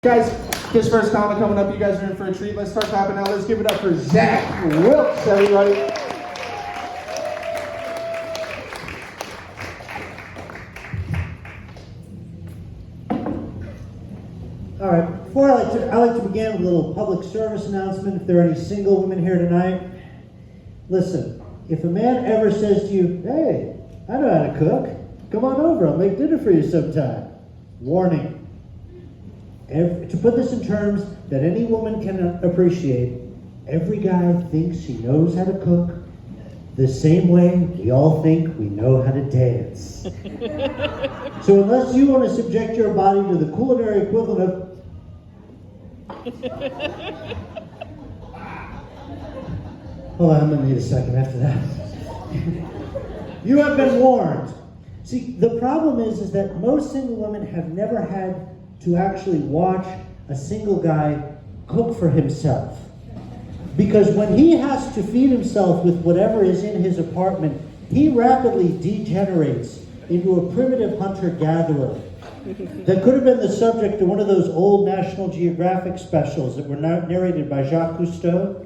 Guys, his first comment coming up. You guys are in for a treat. Let's start clapping now. Let's give it up for Zach Wilkes, everybody. All right, before I like to begin with a little public service announcement. If there are any single women here tonight, listen, if a man ever says to you, "Hey, I know how to cook. Come on over, I'll make dinner for you sometime." Warning. To put this in terms that any woman can appreciate, every guy thinks he knows how to cook the same way we all think we know how to dance. So unless you want to subject your body to the culinary equivalent of hold on, I'm gonna need a second after that. You have been warned. See, the problem is that most single women have never had to actually watch a single guy cook for himself. Because when he has to feed himself with whatever is in his apartment, he rapidly degenerates into a primitive hunter-gatherer that could have been the subject of one of those old National Geographic specials that were narrated by Jacques Cousteau.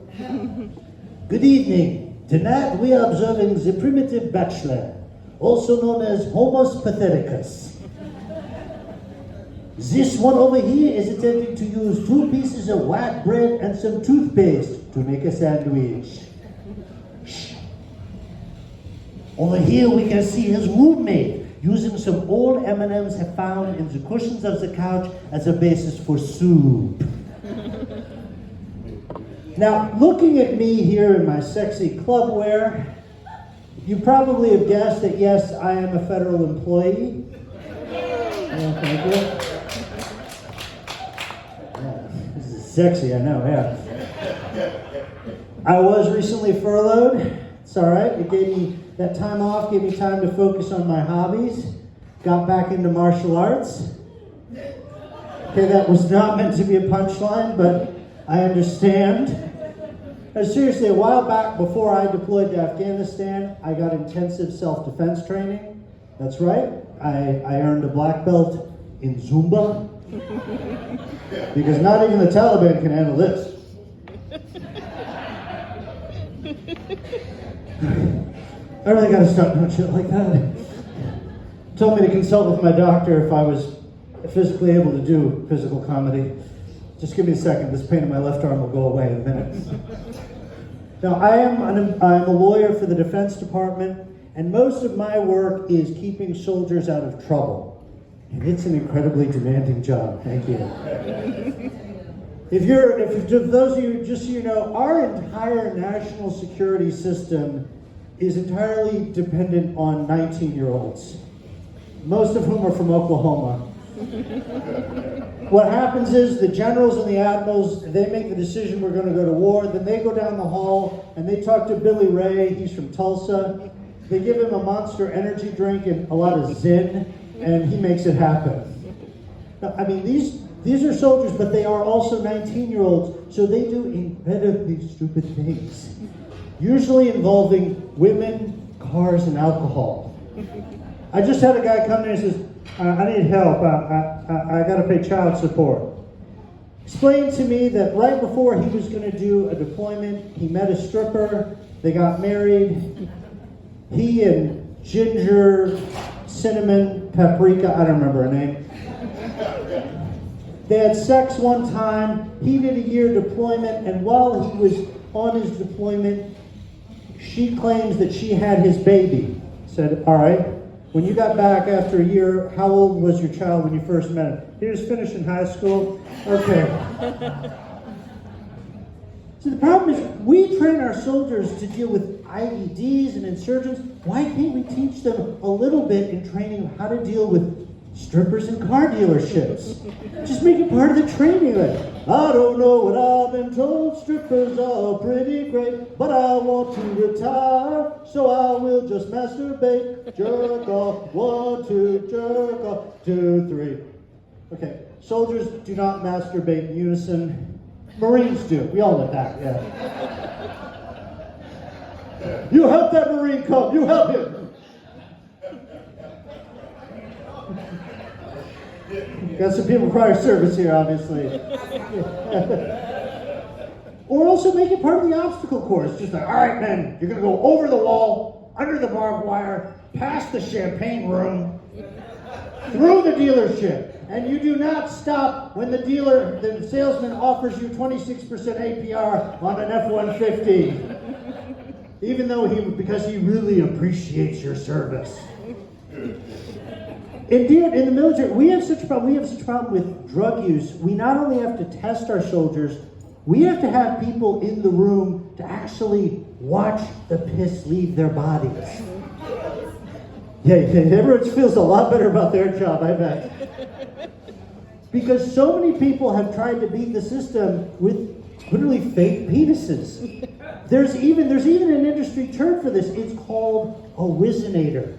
Good evening. Tonight we are observing the primitive bachelor, also known as Homo patheticus. This one over here is attempting to use 2 pieces of white bread and some toothpaste to make a sandwich. Shh. Over here we can see his roommate using some old M&Ms he found in the cushions of the couch as a basis for soup. Now, looking at me here in my sexy club wear, you probably have guessed that yes, I am a federal employee. Oh, thank you. This is sexy, I know, yeah. I was recently furloughed. It's all right. It gave me that time off, gave me time to focus on my hobbies. Got back into martial arts. Okay, that was not meant to be a punchline, but I understand. Seriously, a while back, before I deployed to Afghanistan, I got intensive self-defense training. That's right. I earned a black belt in Zumba. Because not even the Taliban can handle this. I really gotta stop doing shit like that. Told me to consult with my doctor if I was physically able to do physical comedy. Just give me a second. This pain in my left arm will go away in a minute. Now, I'm a lawyer for the Defense Department, and most of my work is keeping soldiers out of trouble. And it's an incredibly demanding job. Thank you. If those of you, just so you know, our entire national security system is entirely dependent on 19-year-olds, most of whom are from Oklahoma. What happens is the generals and the admirals, they make the decision we're going to go to war, then they go down the hall and they talk to Billy Ray, he's from Tulsa. They give him a Monster energy drink and a lot of Zin, and he makes it happen. Now, I mean, these are soldiers, but they are also 19-year-olds, so they do incredibly stupid things, usually involving women, cars, and alcohol. I just had a guy come in and says, I need help, I gotta pay child support. Explained to me that right before he was gonna do a deployment, he met a stripper, they got married. He and Ginger, Cinnamon, Paprika, I don't remember her name. They had sex one time, he did a year deployment, and while he was on his deployment, she claims that she had his baby. Said, all right, when you got back after a year, how old was your child when you first met him? He was finishing high school. Okay. So the problem is, we train our soldiers to deal with IEDs and insurgents. Why can't we teach them a little bit in training how to deal with strippers and car dealerships? Just make it part of the training. Like, I don't know what I've been told. Strippers are pretty great, but I want to retire, so I will just masturbate. Jerk off, 1, 2, jerk off, 2, 3. Okay, soldiers do not masturbate in unison. Marines do. We all know that, yeah. You help that Marine come. You help him. Got some people prior service here, obviously. Or also make it part of the obstacle course. Just like, all right, men, you're going to go over the wall, under the barbed wire, past the champagne room, through the dealership. And you do not stop when the salesman offers you 26% APR on an F-150. Even though because he really appreciates your service. Indeed, in the military, we have such a problem with drug use. We not only have to test our soldiers, we have to have people in the room to actually watch the piss leave their bodies. Yeah, everyone feels a lot better about their job, I bet. Because so many people have tried to beat the system with literally fake penises. There's even an industry term for this. It's called a Wizinator.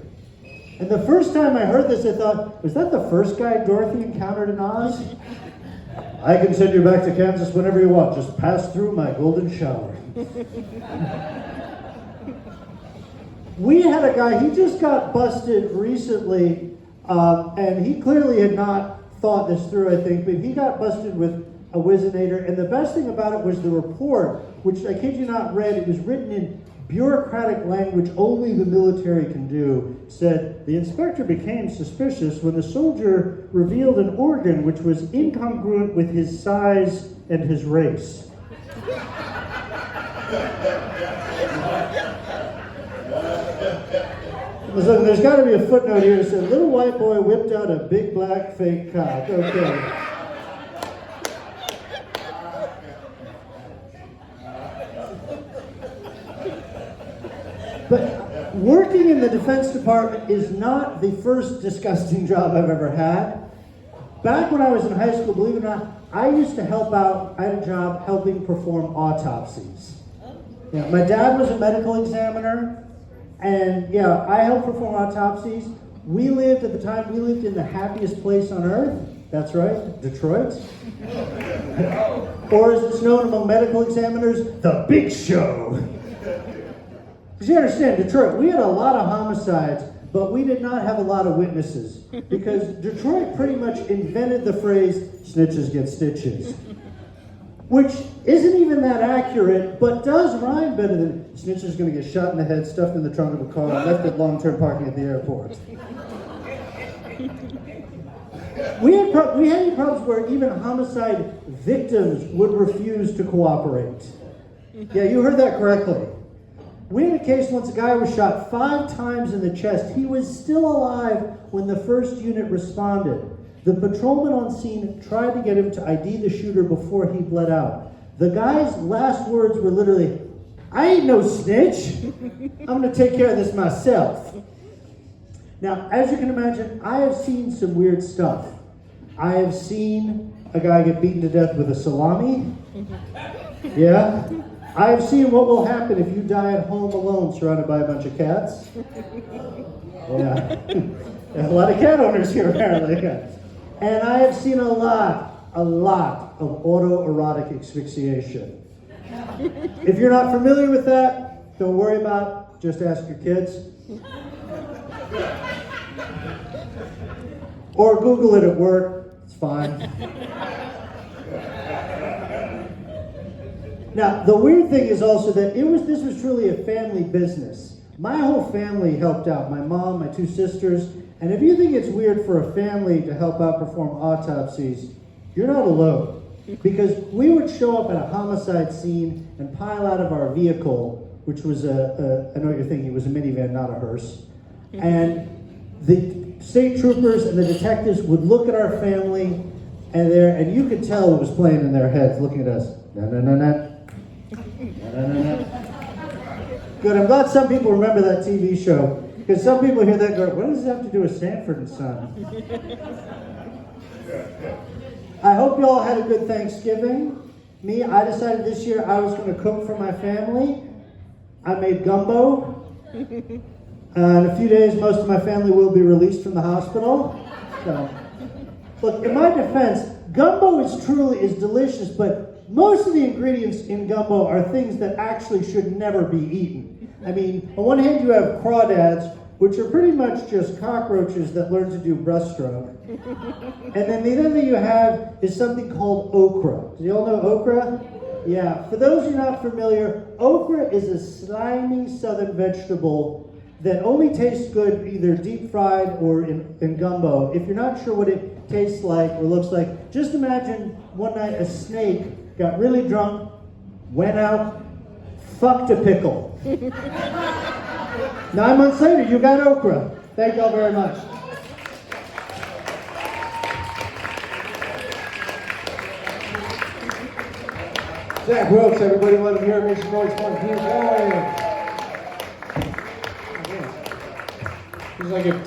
And the first time I heard this, I thought, was that the first guy Dorothy encountered in Oz? I can send you back to Kansas whenever you want. Just pass through my golden shower. We had a guy, he just got busted recently, and he clearly had not thought this through, I think, but he got busted with a Wizinator, and the best thing about it was the report, which I kid you not read, it was written in bureaucratic language only the military can do, said, the inspector became suspicious when the soldier revealed an organ which was incongruent with his size and his race. So there's got to be a footnote here that said, little white boy whipped out a big black fake cock. Okay. But working in the Defense Department is not the first disgusting job I've ever had. Back when I was in high school, believe it or not, I used to help out. I had a job helping perform autopsies. Yeah, my dad was a medical examiner, and yeah, I helped perform autopsies. We lived in the happiest place on earth. That's right, Detroit. Or as it's known among medical examiners, the Big Show. Because you understand, Detroit, we had a lot of homicides, but we did not have a lot of witnesses. Because Detroit pretty much invented the phrase, snitches get stitches. Which isn't even that accurate, but does rhyme better than snitches going to get shot in the head, stuffed in the trunk of a car, and left at long-term parking at the airport. We had problems where even homicide victims would refuse to cooperate. Yeah, you heard that correctly. We had a case once a guy was shot 5 times in the chest. He was still alive when the first unit responded. The patrolman on scene tried to get him to ID the shooter before he bled out. The guy's last words were literally, I ain't no snitch. I'm going to take care of this myself. Now, as you can imagine, I have seen some weird stuff. I have seen a guy get beaten to death with a salami. Yeah. I have seen what will happen if you die at home alone surrounded by a bunch of cats. Yeah. There's a lot of cat owners here, apparently. And I have seen a lot of autoerotic asphyxiation. If you're not familiar with that, don't worry about it. Just ask your kids. Or Google it at work. It's fine. Now, the weird thing is also that this was truly a family business. My whole family helped out. My mom, my 2 sisters. And if you think it's weird for a family to help out perform autopsies, you're not alone. Because we would show up at a homicide scene and pile out of our vehicle, which was I know what you're thinking, it was a minivan, not a hearse. And the state troopers and the detectives would look at our family, and you could tell what was playing in their heads, looking at us. Na-na-na-na. Good, I'm glad some people remember that TV show. Because some people hear that and go, what does this have to do with Sanford and Son? I hope you all had a good Thanksgiving. Me, I decided this year I was going to cook for my family. I made gumbo. In a few days, most of my family will be released from the hospital. So, look, in my defense, gumbo is delicious, but most of the ingredients in gumbo are things that actually should never be eaten. I mean, on one hand you have crawdads, which are pretty much just cockroaches that learn to do breaststroke. And then the other thing you have is something called okra. Do you all know okra? Yeah. For those who are not familiar, okra is a slimy southern vegetable that only tastes good either deep fried or in gumbo. If you're not sure what it tastes like or looks like, just imagine one night a snake got really drunk, went out, fucked a pickle. 9 months later, you got okra. Thank y'all very much. Zach Wilkes, everybody let him hear it. Make some noise for him. He's like a